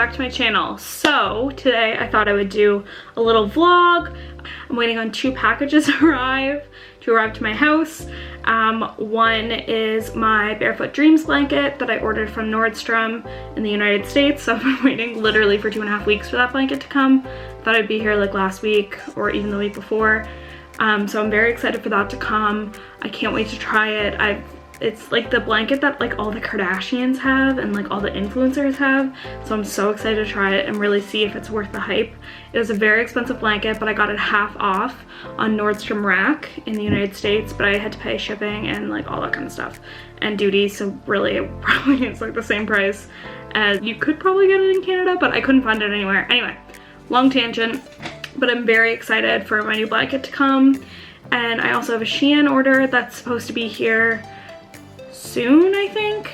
back to my channel. So today I thought I would do a little vlog. I'm waiting on 2 packages to arrive to my house. One is my Barefoot Dreams blanket that I ordered from Nordstrom in the United States. So I've been waiting literally for 2.5 weeks for that blanket to come. Thought I'd be here like last week or even the week before. So I'm very excited for that to come. I can't wait to try it. It's like the blanket that like all the Kardashians have and like all the influencers have. So I'm so excited to try it and really see if it's worth the hype. It was a very expensive blanket, but I got it half off on Nordstrom Rack in the United States, but I had to pay shipping and like all that kind of stuff and duty. So really it probably is like the same price as you could probably get it in Canada, but I couldn't find it anywhere. Anyway, long tangent, but I'm very excited for my new blanket to come. And I also have a Shein order that's supposed to be here soon, I think.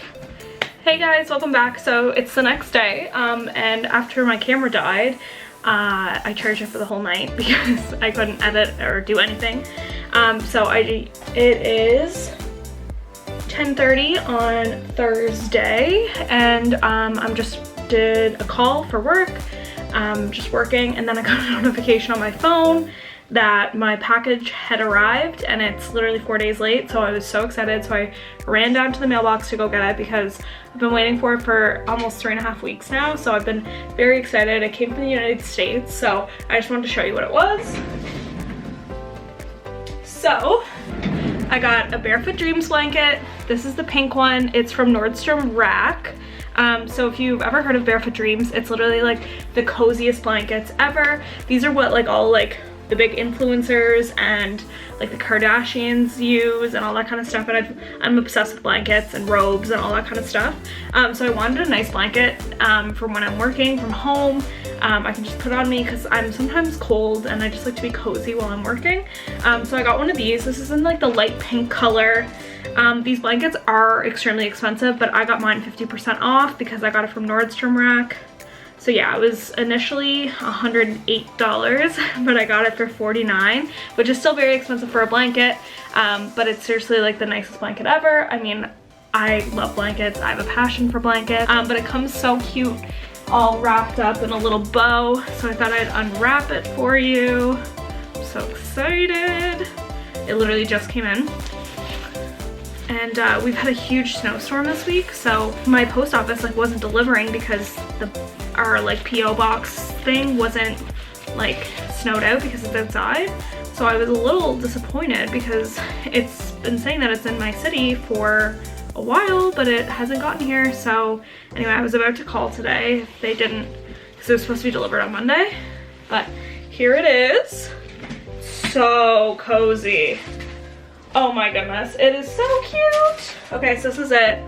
Hey guys, welcome back. So it's the next day, and after my camera died, I charged it for the whole night because I couldn't edit or do anything. It is 10:30 on Thursday, and I'm just did a call for work, just working, and then I got a notification on my phone that my package had arrived, and it's literally 4 days late. So I was so excited, so I ran down to the mailbox to go get it because I've been waiting for it for almost 3.5 weeks now. So I've been very excited. It came from the United States, so I just wanted to show you what it was. So I got a Barefoot Dreams blanket. This is the pink one. It's from Nordstrom Rack. So if you've ever heard of Barefoot Dreams, it's literally like the coziest blankets ever. These are what like all like the big influencers and like the Kardashians use and all that kind of stuff, and I'm obsessed with blankets and robes and all that kind of stuff. So I wanted a nice blanket for when I'm working from home. I can just put it on me because I'm sometimes cold and I just like to be cozy while I'm working. So I got one of these. This is in like the light pink color. These blankets are extremely expensive, but I got mine 50% off because I got it from Nordstrom Rack. So yeah, it was initially $108, but I got it for $49, which is still very expensive for a blanket, but it's seriously like the nicest blanket ever. I mean, I love blankets. I have a passion for blankets, but it comes so cute, all wrapped up in a little bow. So I thought I'd unwrap it for you. I'm so excited. It literally just came in. And we've had a huge snowstorm this week, so my post office like wasn't delivering because our like PO box thing wasn't like snowed out because it's outside. So I was a little disappointed because it's been saying that it's in my city for a while, but it hasn't gotten here. So anyway, I was about to call today if they didn't, because it was supposed to be delivered on Monday, but here it is. So cozy. Oh my goodness, it is so cute. Okay, so this is it.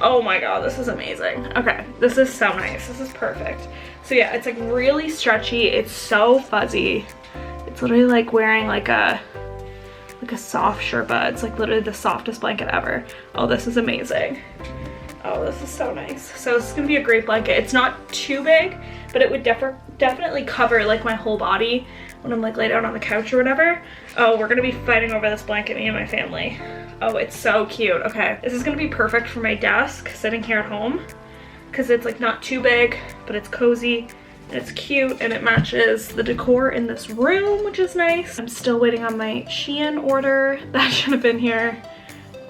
Oh my god, this is amazing. Okay, this is so nice. This is perfect. So yeah, it's like really stretchy. It's so fuzzy. It's literally like wearing like a soft Sherpa. It's like literally the softest blanket ever. Oh, this is amazing. Oh, this is so nice. So this is gonna be a great blanket. It's not too big, but it would definitely cover like my whole body when I'm like laid out on the couch or whatever. Oh, we're gonna be fighting over this blanket, me and my family. Oh, it's so cute. Okay, this is gonna be perfect for my desk sitting here at home because it's like not too big, but it's cozy and it's cute and it matches the decor in this room, which is nice. I'm still waiting on my Shein order. That should have been here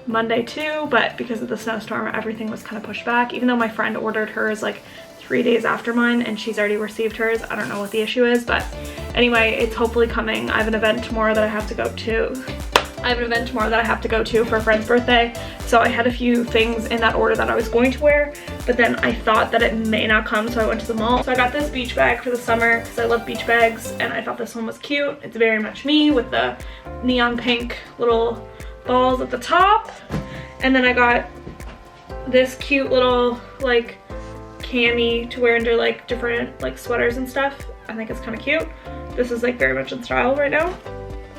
Monday too, but because of the snowstorm, everything was kind of pushed back, even though my friend ordered hers like 3 days after mine and she's already received hers. I don't know what the issue is, but anyway, it's hopefully coming. I have an event tomorrow that I have to go to. For a friend's birthday. So I had a few things in that order that I was going to wear, but then I thought that it may not come, so I went to the mall. So I got this beach bag for the summer because I love beach bags, and I thought this one was cute. It's very much me with the neon pink little balls at the top. And then I got this cute little like cami to wear under like different like sweaters and stuff. I think it's kind of cute. This is like very much in style right now.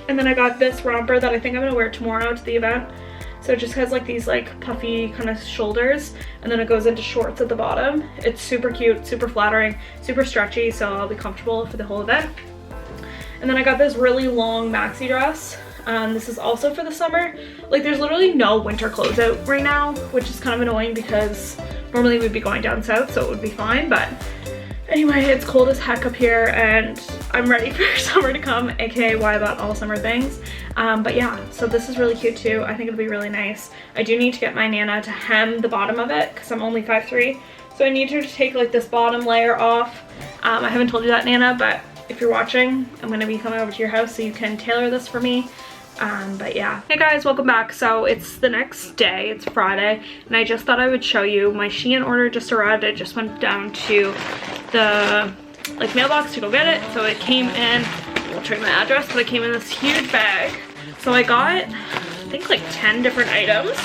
And then I got this romper that I think I'm gonna wear tomorrow to the event. So it just has like these like puffy kind of shoulders, and then it goes into shorts at the bottom. It's super cute, super flattering, super stretchy, so I'll be comfortable for the whole event. And then I got this really long maxi dress. This is also for the summer. Like there's literally no winter clothes out right now, which is kind of annoying because normally we'd be going down south, so it would be fine, but Anyway, it's cold as heck up here and I'm ready for summer to come, aka why I bought all summer things. But yeah, so this is really cute too. I think it'll be really nice. I do need to get my Nana to hem the bottom of it because I'm only 5'3". So I need her to take like this bottom layer off. I haven't told you that, Nana, but if you're watching, I'm gonna be coming over to your house so you can tailor this for me. But yeah. Hey guys, welcome back. So it's the next day, it's Friday, and I just thought I would show you my Shein order just arrived. I just went down to the mailbox to go get it. So it came in, I'll check my address, but it came in this huge bag. So I got, I think like 10 different items.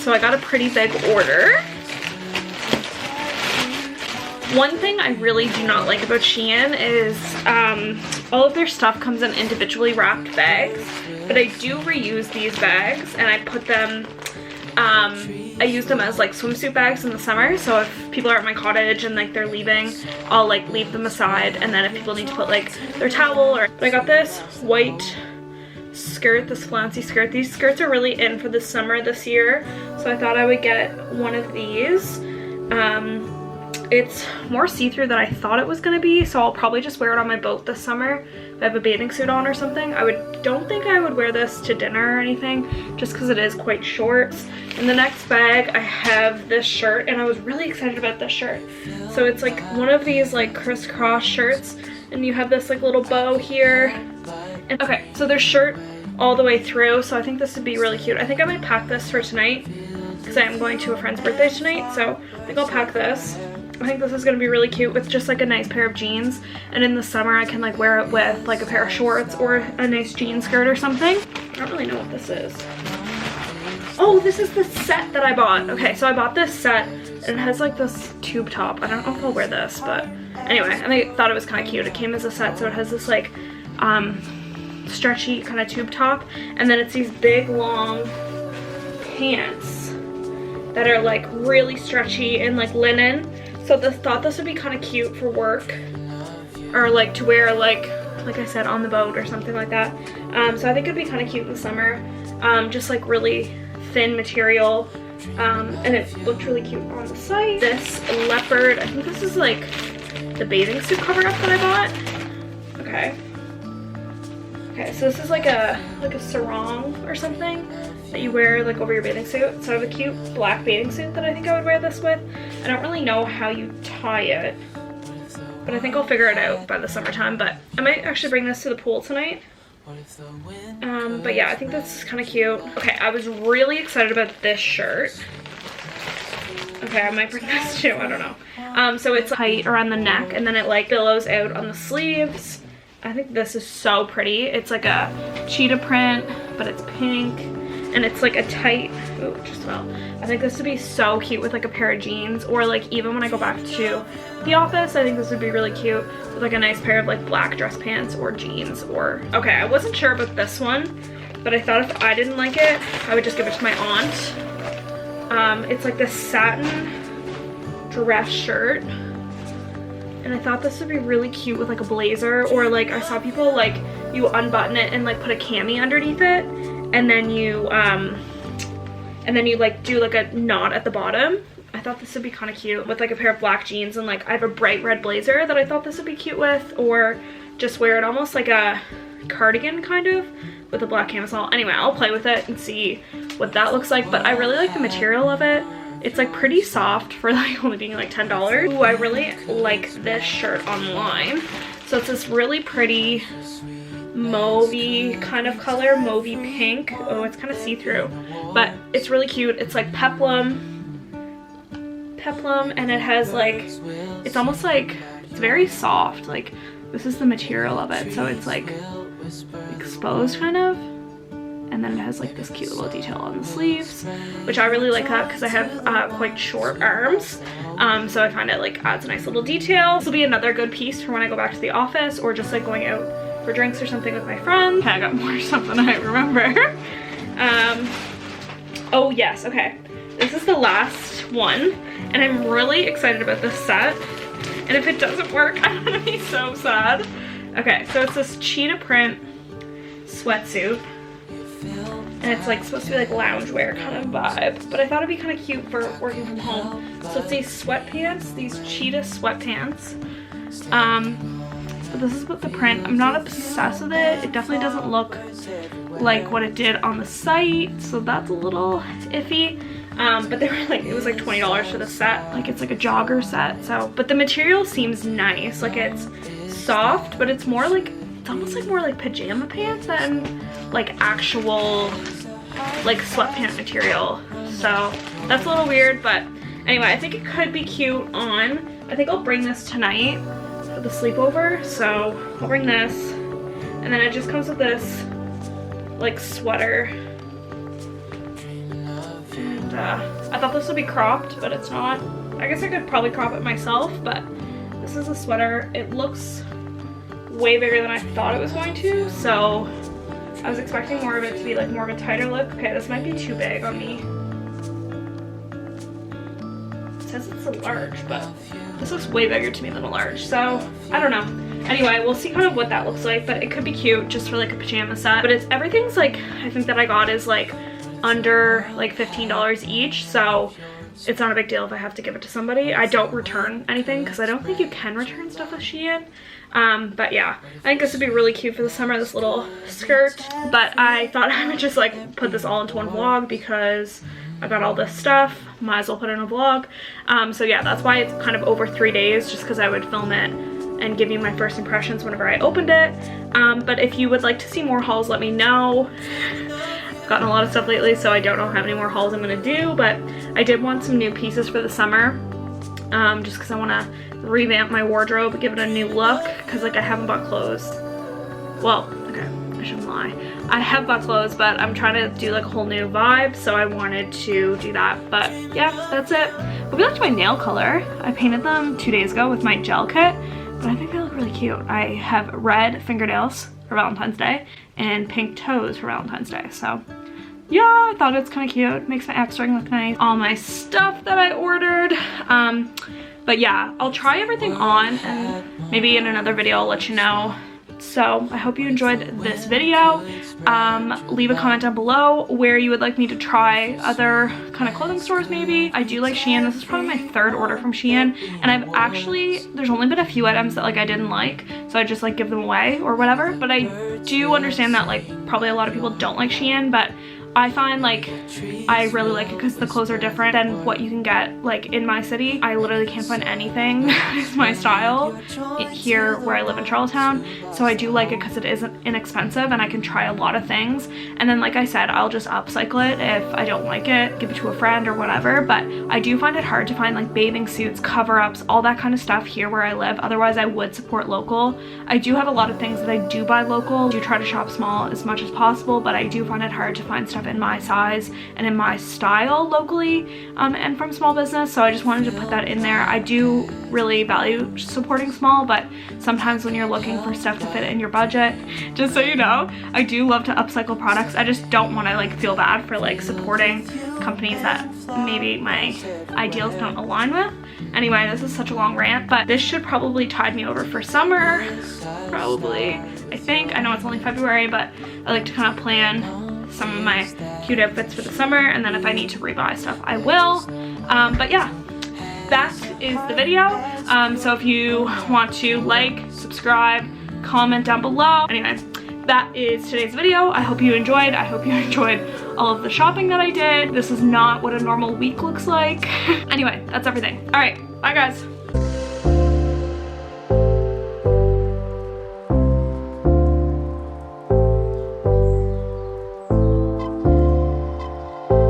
So I got a pretty big order. One thing I really do not like about Shein is all of their stuff comes in individually wrapped bags, but I do reuse these bags and I put them, I use them as like swimsuit bags in the summer. So if people are at my cottage and like they're leaving, I'll like leave them aside, and then if people need to put like their towel or... But I got this white skirt, this flouncy skirt. These skirts are really in for the summer this year, so I thought I would get one of these. It's more see-through than I thought it was gonna be, so I'll probably just wear it on my boat this summer if I have a bathing suit on or something. Don't think I would wear this to dinner or anything, just because it is quite short. In the next bag, I have this shirt, and I was really excited about this shirt. So it's like one of these like crisscross shirts, and you have this like little bow here. And okay, so there's shirt all the way through, so I think this would be really cute. I think I might pack this for tonight, because I am going to a friend's birthday tonight, so I think I'll pack this. I think this is going to be really cute with just like a nice pair of jeans, and in the summer I can like wear it with like a pair of shorts or a nice jean skirt or something. I don't really know what this is. Oh, this is the set that I bought. Okay, so I bought this set and it has like this tube top. I don't know if I'll wear this, but anyway, I thought it was kind of cute. It came as a set, so it has this like stretchy kind of tube top, and then it's these big long pants that are like really stretchy and like linen. So thought this would be kind of cute for work, or like to wear like I said, on the boat or something like that. So I think it'd be kind of cute in the summer. Just like really thin material, and it looked really cute on the site. This leopard, I think this is like the bathing suit cover up that I bought. Okay. Okay, so this is like a sarong or something that you wear like over your bathing suit. So I have a cute black bathing suit that I think I would wear this with. I don't really know how you tie it, but I think I'll figure it out by the summertime. But I might actually bring this to the pool tonight. But yeah, I think this is kind of cute. Okay, I was really excited about this shirt. Okay, I might bring this too, I don't know. So it's tight around the neck, and then it like billows out on the sleeves. I think this is so pretty. It's like a cheetah print, but it's pink, and it's like a tight, ooh, just fell. I think this would be so cute with like a pair of jeans, or like even when I go back to the office, I think this would be really cute with like a nice pair of like black dress pants or jeans. Or, okay, I wasn't sure about this one, but I thought if I didn't like it, I would just give it to my aunt. It's like this satin dress shirt. And I thought this would be really cute with like a blazer, or like I saw people like you unbutton it and like put a cami underneath it, and then you like do like a knot at the bottom. I thought this would be kind of cute with like a pair of black jeans, and like I have a bright red blazer that I thought this would be cute with, or just wear it almost like a cardigan kind of with a black camisole. Anyway, I'll play with it and see what that looks like, but I really like the material of it. It's like pretty soft for like only being like $10. Ooh, I really like this shirt online. So it's this really pretty mauvey kind of color, mauvey pink. Oh, it's kind of see-through, but it's really cute. It's like peplum, and it has like, it's almost like, it's very soft. Like this is the material of it, so it's like exposed kind of. And then it has like this cute little detail on the sleeves, which I really like that because I have quite short arms. So I find it like adds a nice little detail. This will be another good piece for when I go back to the office, or just like going out for drinks or something with my friends. Okay, I got more stuff than I remember. Oh yes, okay. This is the last one, and I'm really excited about this set. And if it doesn't work, I'm gonna be so sad. Okay, so it's this cheetah print sweatsuit. and it's like supposed to be like loungewear kind of vibe, but I thought it'd be kind of cute for working from home. So it's these sweatpants, these cheetah sweatpants. But this is what the print, I'm not obsessed with it. It definitely doesn't look like what it did on the site, so that's a little iffy. But they were like, it was like $20 for the set. Like it's like a jogger set, so. But the material seems nice. Like it's soft, but it's more like, it's almost like more like pajama pants than like actual like sweatpant material. So that's a little weird, but anyway, I think it could be cute on, I think I'll bring this tonight for the sleepover. So I'll bring this, and then it just comes with this like sweater. And I thought this would be cropped, but it's not. I guess I could probably crop it myself, but this is a sweater. It looks way bigger than I thought it was going to, so I was expecting more of it to be like more of a tighter look. Okay, this might be too big on me. It says it's a large, but this looks way bigger to me than a large, so I don't know. Anyway, we'll see kind of what that looks like, but it could be cute just for like a pajama set. But it's, everything's like, I think that I got is like under like $15 each, so it's not a big deal if I have to give it to somebody. I don't return anything because I don't think you can return stuff with Shein. But yeah, I think this would be really cute for the summer, this little skirt. But I thought I would just like put this all into one vlog because I got all this stuff. Might as well put it in a vlog. So yeah, that's why it's kind of over 3 days, just because I would film it and give you my first impressions whenever I opened it. But if you would like to see more hauls, let me know. I've gotten a lot of stuff lately, so I don't know how many more hauls I'm gonna do, but I did want some new pieces for the summer, just because I want to revamp my wardrobe, give it a new look, because like I haven't bought clothes. Well, okay, I shouldn't lie. I have bought clothes, but I'm trying to do like a whole new vibe, so I wanted to do that. But yeah, that's it. Hope you liked my nail color. I painted them 2 days ago with my gel kit, but I think they look really cute. I have red fingernails for Valentine's Day and pink toes for Valentine's Day, so yeah, I thought it's kind of cute. Makes my X ring look nice. All my stuff that I ordered. But yeah, I'll try everything on, and maybe in another video I'll let you know. So I hope you enjoyed this video. Leave a comment down below where you would like me to try other kind of clothing stores maybe. I do like Shein. This is probably my 3rd order from Shein, and I've actually, there's only been a few items that like I didn't like, so I just like give them away or whatever. But I do understand that like probably a lot of people don't like Shein, but I find like I really like it because the clothes are different than what you can get like in my city. I literally can't find anything that is my style here where I live in Charlottetown, so I do like it because it isn't inexpensive and I can try a lot of things. And then like I said, I'll just upcycle it if I don't like it, give it to a friend or whatever. But I do find it hard to find like bathing suits, cover-ups, all that kind of stuff here where I live. Otherwise I would support local. I do have a lot of things that I do buy local. I do try to shop small as much as possible, but I do find it hard to find stuff in my size and in my style locally and from small business, so I just wanted to put that in there. I do really value supporting small, but sometimes when you're looking for stuff to fit in your budget, just so you know, I do love to upcycle products. I just don't want to like feel bad for like supporting companies that maybe my ideals don't align with. Anyway, this is such a long rant, but this should probably tide me over for summer, probably. I think, I know it's only February, but I like to kind of plan some of my cute outfits for the summer, and then if I need to rebuy stuff I will. But yeah, that is the video. So if you want to like, subscribe, comment down below. Anyway, that is today's video. I hope you enjoyed. I hope you enjoyed all of the shopping that I did. This is not what a normal week looks like. Anyway, that's everything. All right, bye guys.